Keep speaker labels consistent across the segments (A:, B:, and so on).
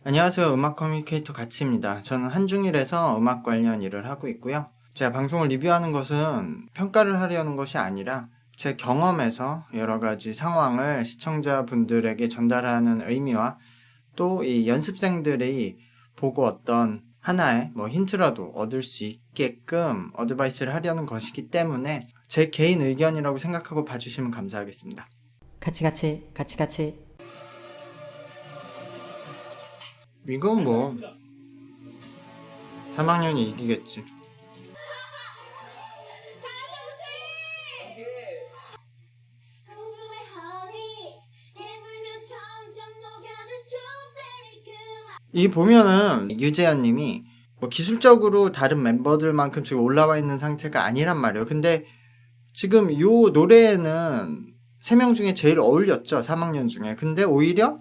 A: 안녕하세요. 음악 커뮤니케이터 가치입니다. 저는 한중일에서 음악 관련 일을 하고 있고요. 제가 방송을 리뷰하는 것은 평가를 하려는 것이 아니라 제 경험에서 여러 가지 상황을 시청자분들에게 전달하는 의미와 또 이 연습생들이 보고 어떤 하나의 힌트라도 얻을 수 있게끔 어드바이스를 하려는 것이기 때문에 제 개인 의견이라고 생각하고 봐주시면 감사하겠습니다.
B: 같이.
A: 이건 3학년이 이기겠지. 이 보면은 유재현 님이 기술적으로 다른 멤버들만큼 지금 올라와 있는 상태가 아니란 말이에요. 근데 지금 요 노래에는 3명 중에 제일 어울렸죠. 3학년 중에. 근데 오히려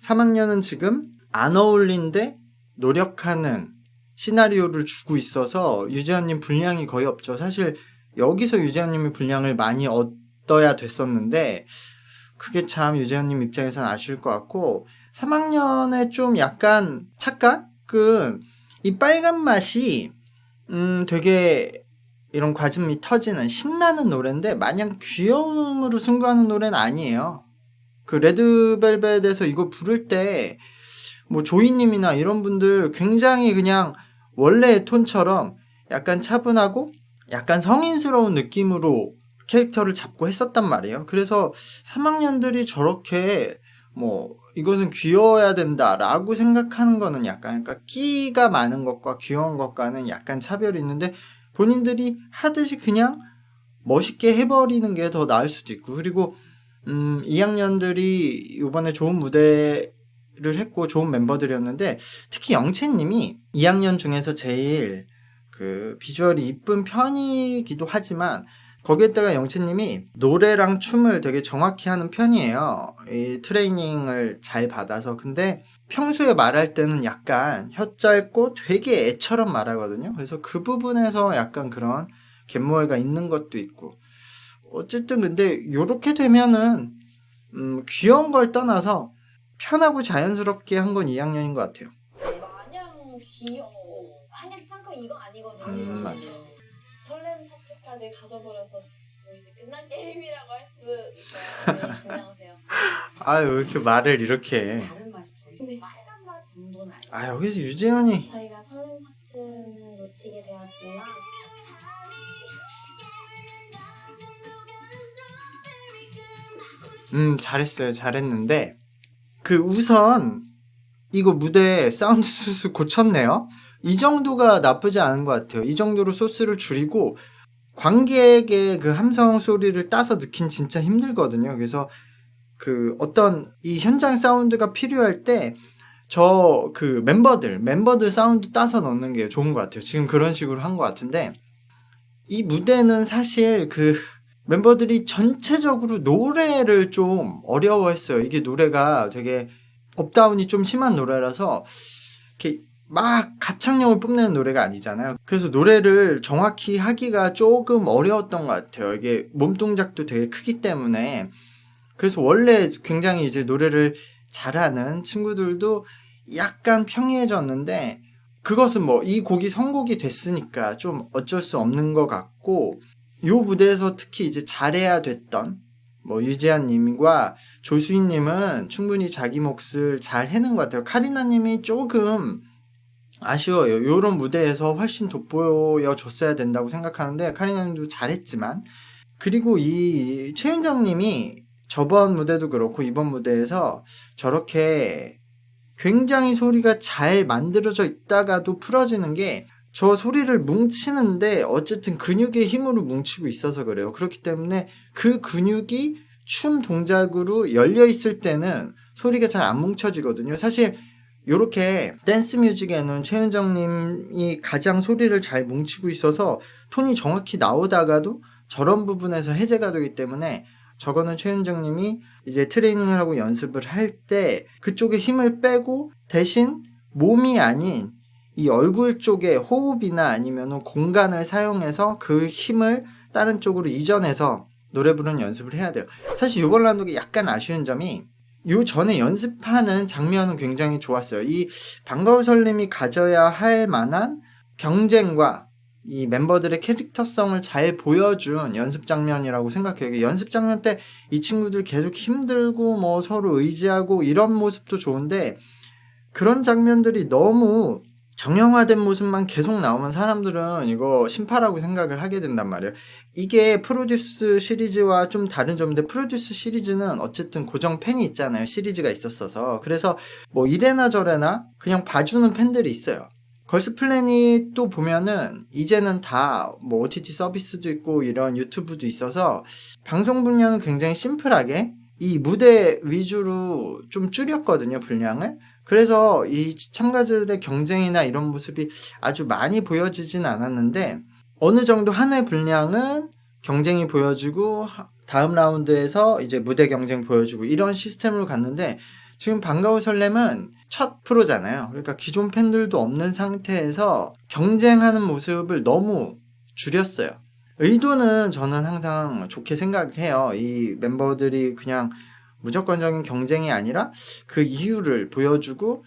A: 3학년은 지금 안 어울린데 노력하는 시나리오를 주고 있어서 유재현님 분량이 거의 없죠. 사실 여기서 유재현님이 분량을 많이 얻어야 됐었는데 그게 참 유재현님 입장에서는 아쉬울 것 같고 3학년의 좀 약간 착각은 이 빨간 맛이 되게 이런 과즙이 터지는 신나는 노래인데 마냥 귀여움으로 승부하는 노래는 아니에요. 그 레드벨벳에서 이거 부를 때 조이님이나 이런 분들 굉장히 그냥 원래의 톤처럼 약간 차분하고 약간 성인스러운 느낌으로 캐릭터를 잡고 했었단 말이에요. 그래서 3학년들이 저렇게 이것은 귀여워야 된다라고 생각하는 거는 약간 그러니까 끼가 많은 것과 귀여운 것과는 약간 차별이 있는데 본인들이 하듯이 그냥 멋있게 해버리는 게 더 나을 수도 있고 그리고 2학년들이 이번에 좋은 무대를 했고 좋은 멤버들이었는데 특히 영채님이 2학년 중에서 제일 그 비주얼이 이쁜 편이기도 하지만 거기에다가 영채님이 노래랑 춤을 되게 정확히 하는 편이에요. 이 트레이닝을 잘 받아서. 근데 평소에 말할 때는 약간 혀 짧고 되게 애처럼 말하거든요. 그래서 그 부분에서 약간 그런 갯모애가 있는 것도 있고 어쨌든 근데 요렇게 되면은 귀여운 걸 떠나서 편하고 자연스럽게 한 건 2학년인 것 같아요.
C: 마냥 귀여워. 마냥 쌍꺼 이거 아니거든요.
A: 맞아.
C: 설렘 파트까지 가져버려서 이제 끝난 게임이라고 할 수 있어요. 네, 긴장하세요.
A: 왜 이렇게 말을 이렇게 해.
C: 다른 맛이 더 있어요. 근데 빨간 맛 정도는 아니에요.
A: 여기서 유재현이
D: 저희가 설렘 파트는 놓치게 되었지만
A: 잘했어요. 잘했는데 우선 이거 무대 사운드 소스 고쳤네요. 이 정도가 나쁘지 않은 것 같아요. 이 정도로 소스를 줄이고 관객의 그 함성 소리를 따서 넣긴 진짜 힘들거든요. 그래서 어떤 이 현장 사운드가 필요할 때 멤버들 사운드 따서 넣는 게 좋은 것 같아요. 지금 그런 식으로 한 것 같은데 이 무대는 사실 멤버들이 전체적으로 노래를 좀 어려워했어요. 이게 노래가 되게 업다운이 좀 심한 노래라서 이렇게 막 가창력을 뽐내는 노래가 아니잖아요. 그래서 노래를 정확히 하기가 조금 어려웠던 것 같아요. 이게 몸동작도 되게 크기 때문에. 그래서 원래 굉장히 이제 노래를 잘하는 친구들도 약간 평이해졌는데 그것은 이 곡이 선곡이 됐으니까 좀 어쩔 수 없는 것 같고 요 무대에서 특히 이제 잘해야 됐던 유재한 님과 조수인 님은 충분히 자기 몫을 잘 해낸 것 같아요. 카리나 님이 조금 아쉬워요. 요런 무대에서 훨씬 돋보여줬어야 된다고 생각하는데 카리나 님도 잘했지만 그리고 이 최윤정 님이 저번 무대도 그렇고 이번 무대에서 저렇게 굉장히 소리가 잘 만들어져 있다가도 풀어지는 게 저 소리를 뭉치는데 어쨌든 근육의 힘으로 뭉치고 있어서 그래요. 그렇기 때문에 그 근육이 춤 동작으로 열려 있을 때는 소리가 잘 안 뭉쳐지거든요. 사실 요렇게 댄스 뮤직에는 최윤정님이 가장 소리를 잘 뭉치고 있어서 톤이 정확히 나오다가도 저런 부분에서 해제가 되기 때문에 저거는 최윤정님이 이제 트레이닝을 하고 연습을 할 때 그쪽에 힘을 빼고 대신 몸이 아닌 이 얼굴 쪽에 호흡이나 아니면 공간을 사용해서 그 힘을 다른 쪽으로 이전해서 노래 부르는 연습을 해야 돼요. 사실 이번 라운드가 약간 아쉬운 점이 요 전에 연습하는 장면은 굉장히 좋았어요. 이 방과후 설렘이 가져야 할 만한 경쟁과 이 멤버들의 캐릭터성을 잘 보여준 연습 장면이라고 생각해요. 연습 장면 때 이 친구들 계속 힘들고 뭐 서로 의지하고 이런 모습도 좋은데 그런 장면들이 너무 정형화된 모습만 계속 나오면 사람들은 이거 심파라고 생각을 하게 된단 말이에요. 이게 프로듀스 시리즈와 좀 다른 점인데 프로듀스 시리즈는 어쨌든 고정 팬이 있잖아요. 시리즈가 있었어서. 그래서 뭐 이래나 저래나 그냥 봐주는 팬들이 있어요. 걸스 플래닛 또 보면은 이제는 다 뭐 OTT 서비스도 있고 이런 유튜브도 있어서 방송 분량은 굉장히 심플하게 이 무대 위주로 좀 줄였거든요, 분량을. 그래서 이 참가자들의 경쟁이나 이런 모습이 아주 많이 보여지진 않았는데 어느 정도 한 회 분량은 경쟁이 보여지고 다음 라운드에서 이제 무대 경쟁 보여주고 이런 시스템으로 갔는데 지금 방과후 설렘은 첫 프로잖아요. 그러니까 기존 팬들도 없는 상태에서 경쟁하는 모습을 너무 줄였어요. 의도는 저는 항상 좋게 생각해요. 이 멤버들이 그냥 무조건적인 경쟁이 아니라 그 이유를 보여주고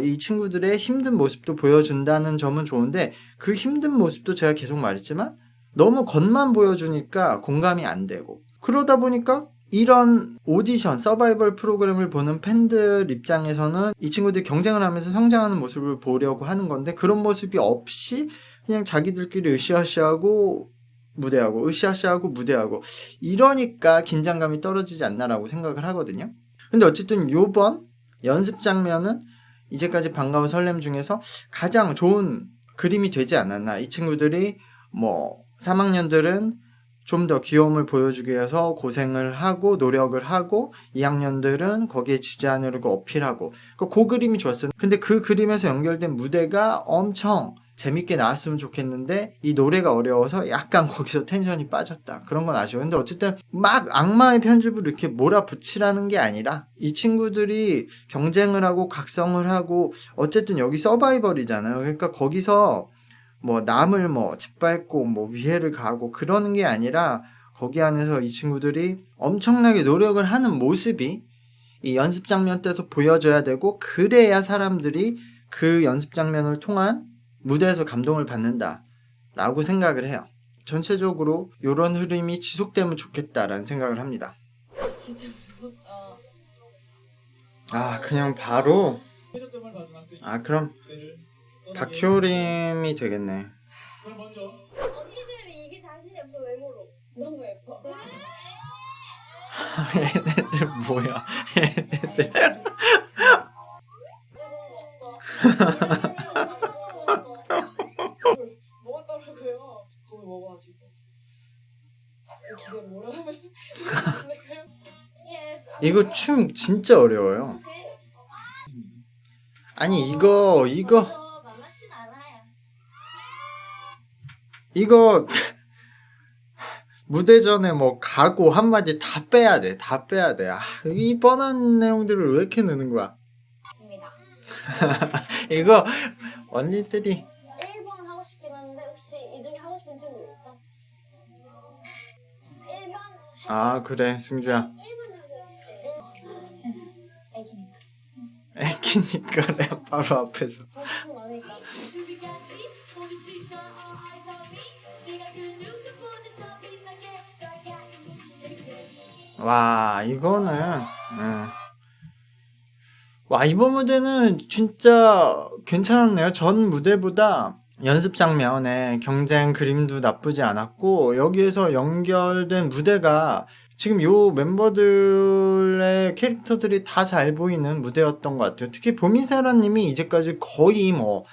A: 이 친구들의 힘든 모습도 보여준다는 점은 좋은데 그 힘든 모습도 제가 계속 말했지만 너무 겉만 보여주니까 공감이 안 되고 그러다 보니까 이런 오디션, 서바이벌 프로그램을 보는 팬들 입장에서는 이 친구들이 경쟁을 하면서 성장하는 모습을 보려고 하는 건데 그런 모습이 없이 그냥 자기들끼리 으쌰으쌰하고 무대하고 으쌰으쌰하고 무대하고 이러니까 긴장감이 떨어지지 않나라고 생각을 하거든요. 근데 어쨌든 요번 연습 장면은 이제까지 방과후 설렘 중에서 가장 좋은 그림이 되지 않았나. 이 친구들이 뭐 3학년들은 좀 더 귀여움을 보여주기 위해서 고생을 하고 노력을 하고 2학년들은 거기에 지지 않으려고 어필하고 그 그림이 좋았어요. 근데 그 그림에서 연결된 무대가 엄청 재밌게 나왔으면 좋겠는데 이 노래가 어려워서 약간 거기서 텐션이 빠졌다. 그런 건 아쉬워. 근데 어쨌든 막 악마의 편집을 이렇게 몰아붙이라는 게 아니라 이 친구들이 경쟁을 하고 각성을 하고 어쨌든 여기 서바이벌이잖아요. 그러니까 거기서 뭐 남을 뭐 짓밟고 뭐 위해를 가하고 그러는 게 아니라 거기 안에서 이 친구들이 엄청나게 노력을 하는 모습이 이 연습 장면 때서 보여줘야 되고 그래야 사람들이 그 연습 장면을 통한 무대에서 감동을 받는다 라고 생각을 해요. 전체적으로 이런 흐름이 지속되면 좋겠다라는 생각을 합니다.
C: 진짜 무섭다.
A: 아 그냥 바로 그럼 박효림이 되겠네.
D: 언니들이 이게 자신이 없어 외모로. 너무 예뻐.
A: 얘네들 뭐야 얘네들
C: 먹었더라고요. 거기 먹어가지고. 기세 뭐라 하면
A: 이거 춤 진짜 어려워요. 아니 이거
D: 만만치 않아요.
A: 이거 무대 전에 뭐 각오 한마디 다 빼야 돼. 다 빼야 돼. 이 뻔한 내용들을 왜 이렇게 넣는 거야?
D: 맞습니다.
A: 이거 언니들이
D: 1번 하고 싶긴 한데 혹시 이 중에 하고 싶은 친구 있어? 1번
A: 그래 승주야
D: 1번 하고 싶대. 애기니까.
A: 애기니까 내가 바로 앞에서
D: 벌써 많으니까.
A: 와 이거는 와 이번 무대는 진짜 괜찮았네요. 전 무대보다 연습 장면에 경쟁 그림도 나쁘지 않았고 여기에서 연결된 무대가 지금 요 멤버들의 캐릭터들이 다 잘 보이는 무대였던 것 같아요. 특히 보미사라님이 이제까지 거의 뭐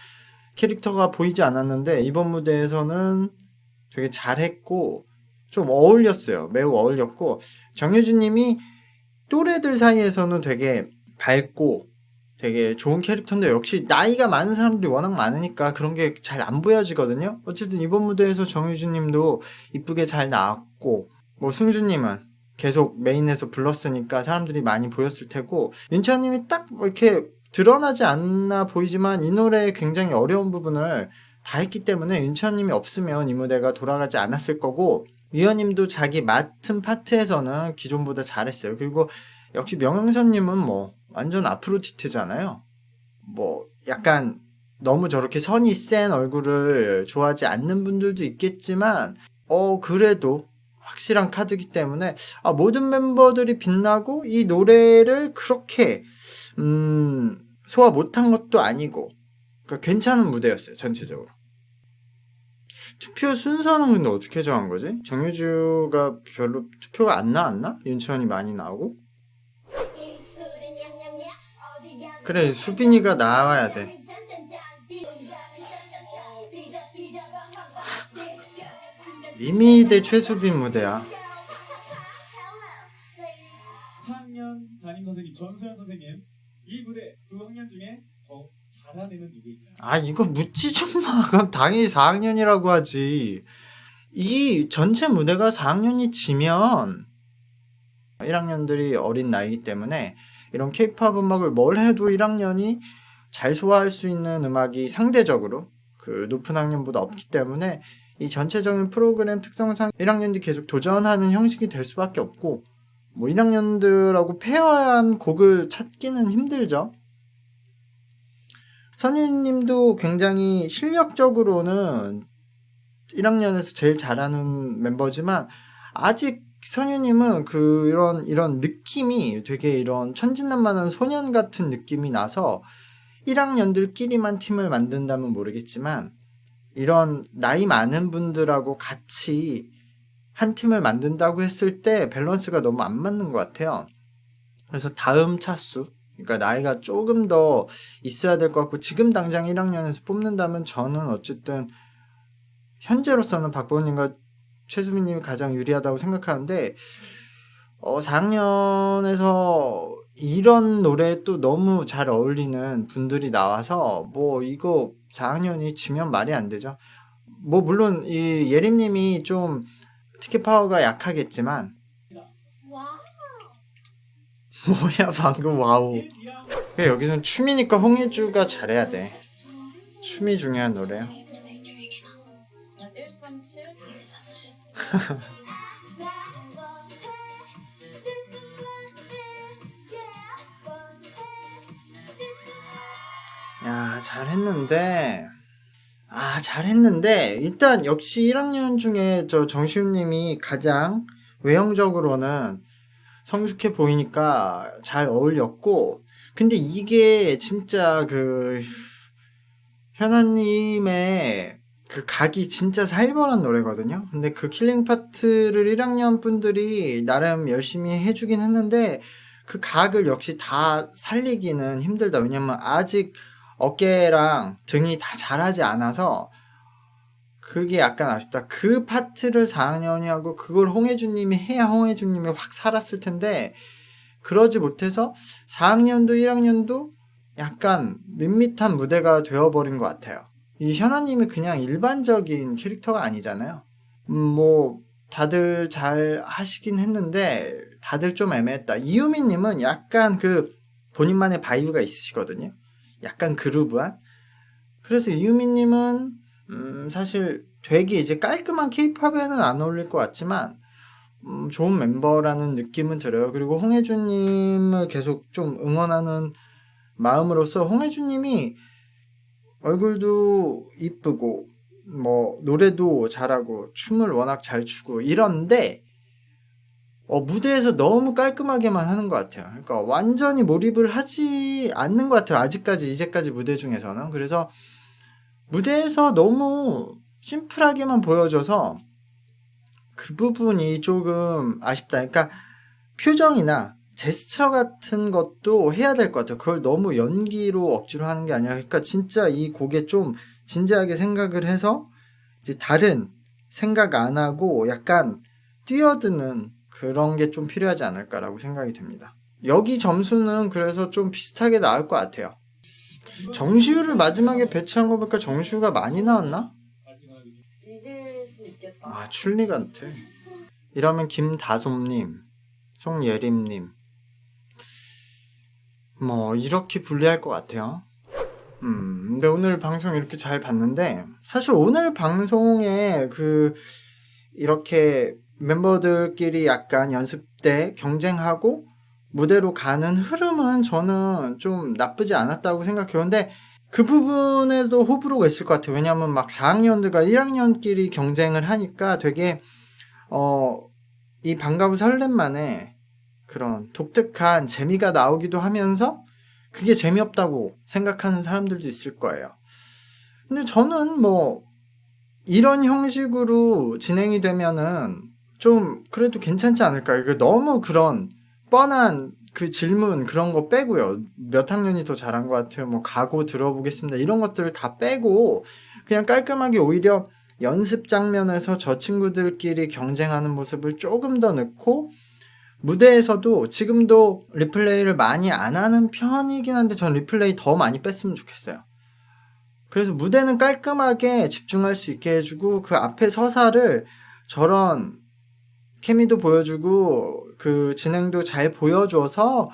A: 캐릭터가 보이지 않았는데 이번 무대에서는 되게 잘했고 좀 어울렸어요. 매우 어울렸고 정효진님이 또래들 사이에서는 되게 밝고 되게 좋은 캐릭터인데 역시 나이가 많은 사람들이 워낙 많으니까 그런 게 잘 안 보여지거든요. 어쨌든 이번 무대에서 정효진님도 이쁘게 잘 나왔고 뭐 승주님은 계속 메인에서 불렀으니까 사람들이 많이 보였을 테고 윤찬님이 딱 이렇게 드러나지 않나 보이지만 이 노래의 굉장히 어려운 부분을 다 했기 때문에 윤찬님이 없으면 이 무대가 돌아가지 않았을 거고 위원님도 자기 맡은 파트에서는 기존보다 잘했어요. 그리고 역시 명영선님은 뭐 완전 아프로디테잖아요. 뭐 약간 너무 저렇게 선이 센 얼굴을 좋아하지 않는 분들도 있겠지만 그래도 확실한 카드기 때문에 모든 멤버들이 빛나고 이 노래를 그렇게 소화 못한 것도 아니고 그러니까 괜찮은 무대였어요. 전체적으로. 투표 순서는 근데 어떻게 정한 거지? 정유주가 별로 투표가 안 나왔나? 윤채원이 많이 나오고? 그래, 수빈이가 나와야 돼. 미미 대 최수빈 무대야.
E: 4학년 담임 선생님 전소연 선생님, 이 무대 두 학년 중에 더 잘한 애는 누구일까요?
A: 이거 묻지 좀 마. 그럼 당연히 4학년이라고 하지. 이 전체 무대가 4학년이 지면 1학년들이 어린 나이이기 때문에 이런 케이팝 음악을 뭘 해도 1학년이 잘 소화할 수 있는 음악이 상대적으로 그 높은 학년보다 없기 때문에 이 전체적인 프로그램 특성상 1학년들이 계속 도전하는 형식이 될 수밖에 없고 뭐 1학년들하고 페어한 곡을 찾기는 힘들죠. 선유님도 굉장히 실력적으로는 1학년에서 제일 잘하는 멤버지만 아직 선유님은 이런 느낌이 되게 이런 천진난만한 소년 같은 느낌이 나서 1학년들끼리만 팀을 만든다면 모르겠지만 이런 나이 많은 분들하고 같이 한 팀을 만든다고 했을 때 밸런스가 너무 안 맞는 것 같아요. 그래서 다음 차수, 그러니까 나이가 조금 더 있어야 될 것 같고 지금 당장 1학년에서 뽑는다면 저는 어쨌든 현재로서는 박보님과 최수빈님이 가장 유리하다고 생각하는데 4학년에서 이런 노래에 또 너무 잘 어울리는 분들이 나와서 뭐 이거 4학년이 지면 말이 안 되죠. 뭐 물론 이 예림님이 좀 티켓 파워가 약하겠지만
D: 와.
A: 뭐야 방금 와우. 여기서는 춤이니까 홍혜주가 잘해야 돼. 춤이 중요한 노래야.
C: 137?
A: 야, 잘했는데 일단 역시 1학년 중에 저 정시훈님이 가장 외형적으로는 성숙해 보이니까 잘 어울렸고 근데 이게 진짜 현아님의 그 각이 진짜 살벌한 노래거든요. 근데 그 킬링 파트를 1학년 분들이 나름 열심히 해주긴 했는데 그 각을 역시 다 살리기는 힘들다. 왜냐면 아직 어깨랑 등이 다 자라지 않아서 그게 약간 아쉽다. 그 파트를 4학년이 하고 그걸 홍혜주님이 해야 홍혜주님이 확 살았을 텐데 그러지 못해서 4학년도 1학년도 약간 밋밋한 무대가 되어버린 것 같아요. 이 현아님이 그냥 일반적인 캐릭터가 아니잖아요. 뭐 다들 잘 하시긴 했는데 다들 좀 애매했다. 이유미님은 약간 본인만의 바이브가 있으시거든요. 약간 그루브한. 그래서 이유미님은 사실 되게 이제 깔끔한 케이팝에는 안 어울릴 것 같지만 좋은 멤버라는 느낌은 들어요. 그리고 홍혜주님을 계속 좀 응원하는 마음으로서 홍혜주님이 얼굴도 이쁘고 뭐 노래도 잘하고 춤을 워낙 잘 추고 이런데 무대에서 너무 깔끔하게만 하는 것 같아요. 그러니까 완전히 몰입을 하지 않는 것 같아요. 이제까지 무대 중에서는. 그래서 무대에서 너무 심플하게만 보여줘서 그 부분이 조금 아쉽다. 그러니까 표정이나 제스처 같은 것도 해야 될 것 같아요. 그걸 너무 연기로 억지로 하는 게 아니라 그러니까 진짜 이 곡에 좀 진지하게 생각을 해서 이제 다른 생각 안 하고 약간 뛰어드는 그런 게 좀 필요하지 않을까라고 생각이 듭니다. 여기 점수는 그래서 좀 비슷하게 나올 것 같아요. 정시우를 마지막에 배치한 거 보니까 정시우가 많이 나왔나?
C: 이길 수 있겠다.
A: 출리 같아. 이러면 김다솜님, 송예림님 뭐 이렇게 분리할 것 같아요. 근데 오늘 방송 이렇게 잘 봤는데 사실 오늘 방송에 이렇게 멤버들끼리 약간 연습 때 경쟁하고 무대로 가는 흐름은 저는 좀 나쁘지 않았다고 생각해요. 근데 그 부분에도 호불호가 있을 것 같아요. 왜냐하면 막 4학년들과 1학년끼리 경쟁을 하니까 되게 이 방과후 설렘만의 그런 독특한 재미가 나오기도 하면서 그게 재미없다고 생각하는 사람들도 있을 거예요. 근데 저는 뭐 이런 형식으로 진행이 되면은 좀 그래도 괜찮지 않을까요? 이거 너무 그런 뻔한 그 질문 그런 거 빼고요. 몇 학년이 더 잘한 것 같아요? 뭐 각오 들어보겠습니다. 이런 것들을 다 빼고 그냥 깔끔하게 오히려 연습 장면에서 저 친구들끼리 경쟁하는 모습을 조금 더 넣고 무대에서도 지금도 리플레이를 많이 안 하는 편이긴 한데 전 리플레이 더 많이 뺐으면 좋겠어요. 그래서 무대는 깔끔하게 집중할 수 있게 해주고 그 앞에 서사를 저런 케미도 보여주고 그 진행도 잘 보여줘서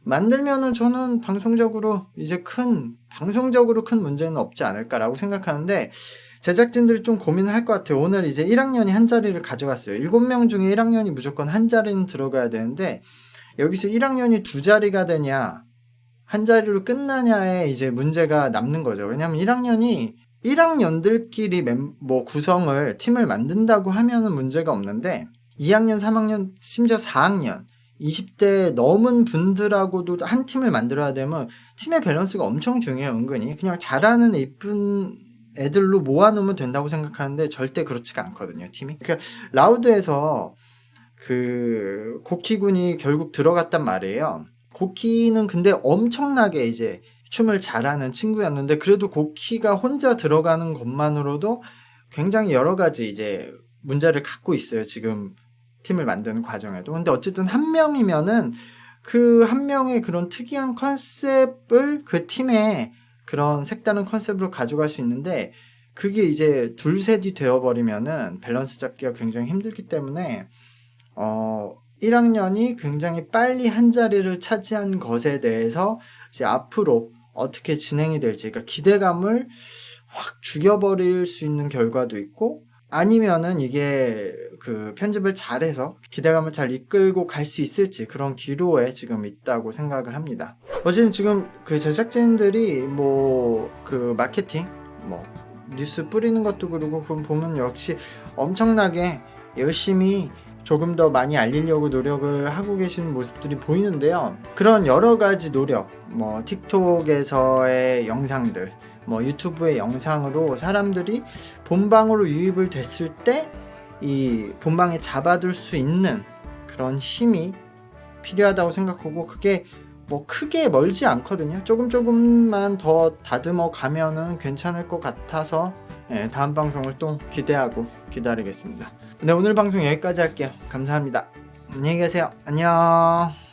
A: 만들면은 저는 방송적으로 큰 문제는 없지 않을까라고 생각하는데 제작진들이 좀 고민을 할 것 같아요. 오늘 이제 1학년이 한 자리를 가져갔어요. 7명 중에 1학년이 무조건 한 자리는 들어가야 되는데 여기서 1학년이 두 자리가 되냐 한 자리로 끝나냐에 이제 문제가 남는 거죠. 왜냐면 1학년이 1학년들끼리 구성을 팀을 만든다고 하면은 문제가 없는데 2학년, 3학년, 심지어 4학년 20대 넘은 분들하고도 한 팀을 만들어야 되면 팀의 밸런스가 엄청 중요해요. 은근히 그냥 잘하는 예쁜 애들로 모아놓으면 된다고 생각하는데 절대 그렇지가 않거든요. 팀이. 그러니까 라우드에서 그 고키군이 결국 들어갔단 말이에요. 고키는 근데 엄청나게 이제 춤을 잘하는 친구였는데 그래도 고키가 혼자 들어가는 것만으로도 굉장히 여러 가지 이제 문제를 갖고 있어요. 지금 팀을 만드는 과정에도. 근데 어쨌든 한 명이면은 그 한 명의 그런 특이한 컨셉을 그 팀의 그런 색다른 컨셉으로 가져갈 수 있는데 그게 이제 둘셋이 되어버리면은 밸런스 잡기가 굉장히 힘들기 때문에 1학년이 굉장히 빨리 한 자리를 차지한 것에 대해서 이제 앞으로 어떻게 진행이 될지 그러니까 기대감을 확 죽여버릴 수 있는 결과도 있고 아니면은 이게 그 편집을 잘해서 기대감을 잘 이끌고 갈 수 있을지 그런 기로에 지금 있다고 생각을 합니다. 어쨌든 지금 그 제작진들이 뭐 그 마케팅 뭐 뉴스 뿌리는 것도 그러고 그럼 보면 역시 엄청나게 열심히 조금 더 많이 알리려고 노력을 하고 계시는 모습들이 보이는데요. 그런 여러 가지 노력, 뭐 틱톡에서의 영상들, 뭐 유튜브의 영상으로 사람들이 본방으로 유입을 됐을 때 이 본방에 잡아둘 수 있는 그런 힘이 필요하다고 생각하고 그게 뭐 크게 멀지 않거든요. 조금만 더 다듬어 가면은 괜찮을 것 같아서 다음 방송을 또 기대하고 기다리겠습니다. 네, 오늘 방송 여기까지 할게요. 감사합니다. 안녕히 계세요. 안녕.